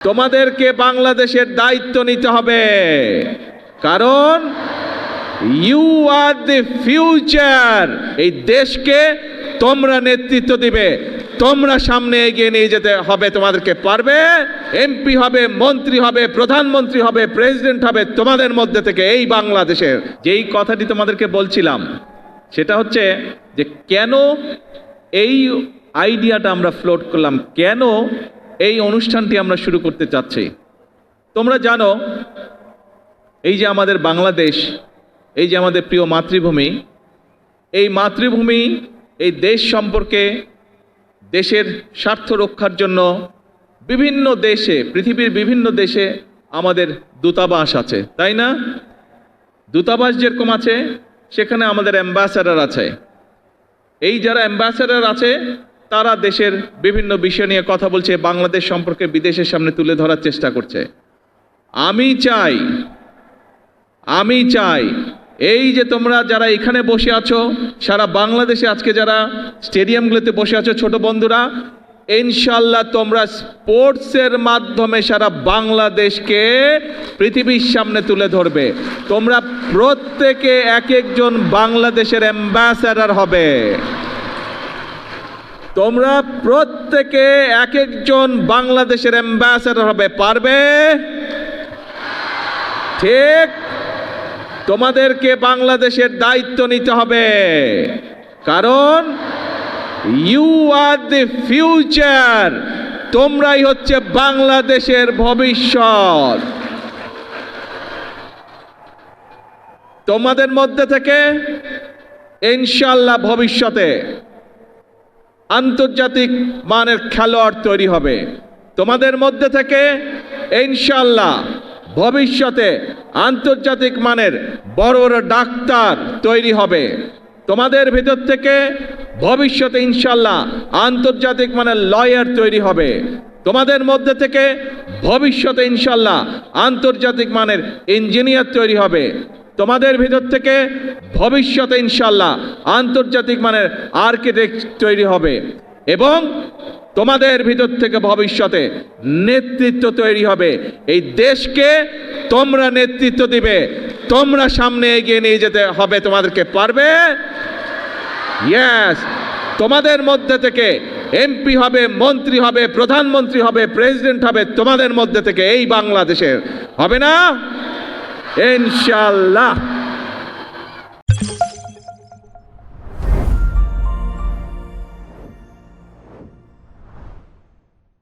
তোমাদেরকে বাংলাদেশের দায়িত্ব নিতে হবে, কারণ ইউ আর দ্য ফিউচার। এই দেশকে তোমরা নেতৃত্ব দিবে, তোমরা সামনে এগিয়ে নিয়ে যেতে হবে। তোমাদেরকে পারবে, এমপি হবে, মন্ত্রী হবে, প্রধানমন্ত্রী হবে, প্রেসিডেন্ট হবে তোমাদের মধ্যে থেকে এই বাংলাদেশের। যেই কথাটি তোমাদেরকে বলছিলাম সেটা হচ্ছে যে কেন এই আইডিয়াটা আমরা ফ্লোট করলাম, কেন এই অনুষ্ঠানটি আমরা শুরু করতে চাচ্ছি। তোমরা জানো এই যে আমাদের বাংলাদেশ, এই যে আমাদের প্রিয় মাতৃভূমি, এই মাতৃভূমি, এই দেশ সম্পর্কে, দেশের স্বার্থ রক্ষার জন্য বিভিন্ন দেশে, পৃথিবীর বিভিন্ন দেশে আমাদের দূতাবাস আছে, তাই না? দূতাবাস যেরকম আছে সেখানে আমাদের অ্যাম্বাসেডর আছে। এই যারা অ্যাম্বাসেডর আছে তারা দেশের বিভিন্ন বিষয় নিয়ে কথা বলছে, বাংলাদেশ সম্পর্কে বিদেশের সামনে তুলে ধরার চেষ্টা করছে। আমি চাই এই যে তোমরা যারা এখানে বসে আছো, সারা বাংলাদেশে আজকে যারা স্টেডিয়ামগুলোতে বসে আছো ছোট বন্ধুরা, ইনশাল্লাহ তোমরা স্পোর্টসের মাধ্যমে সারা বাংলাদেশকে পৃথিবীর সামনে তুলে ধরবে। তোমরা প্রত্যেকে এক একজন বাংলাদেশের অ্যাম্বাসেডর হবে। তোমরা প্রত্যেকে এক একজন বাংলাদেশের অ্যাম্বাসেডর হবে। পারবে? ঠিক। তোমাদেরকে বাংলাদেশের দায়িত্ব নিতে হবে, কারণ ইউ আর দ্য ফিউচার। তোমরাই হচ্ছে বাংলাদেশের ভবিষ্যৎ। তোমাদের মধ্যে থেকে ইনশাআল্লাহ ভবিষ্যতে আন্তর্জাতিক মানের খেলোয়াড় তৈরি হবে। তোমাদের মধ্যে থেকে ইনশাআল্লাহ ভবিষ্যতে আন্তর্জাতিক মানের বড় বড় ডাক্তার তৈরি হবে। তোমাদের ভিতর থেকে ভবিষ্যতে ইনশাআল্লাহ আন্তর্জাতিক মানের লয়ার তৈরি হবে। তোমাদের মধ্যে থেকে ভবিষ্যতে ইনশাআল্লাহ আন্তর্জাতিক মানের ইঞ্জিনিয়ার তৈরি হবে। তোমাদের ভিতর থেকে ভবিষ্যতে ইনশাআল্লাহ আন্তর্জাতিক মানের আর্কিটেক্ট তৈরি হবে, এবং তোমাদের ভিতর থেকে ভবিষ্যতে নেতৃত্ব তৈরি হবে। এই দেশকে তোমরা নেতৃত্ব দিবে, তোমরা সামনে এগিয়ে নিয়ে যেতে হবে। তোমাদেরকে পারবে? ইয়েস। তোমাদের মধ্যে থেকে এমপি হবে, মন্ত্রী হবে, প্রধানমন্ত্রী হবে, প্রেসিডেন্ট হবে তোমাদের মধ্যে থেকে এই বাংলাদেশের, হবে না? ইনশাআল্লাহ।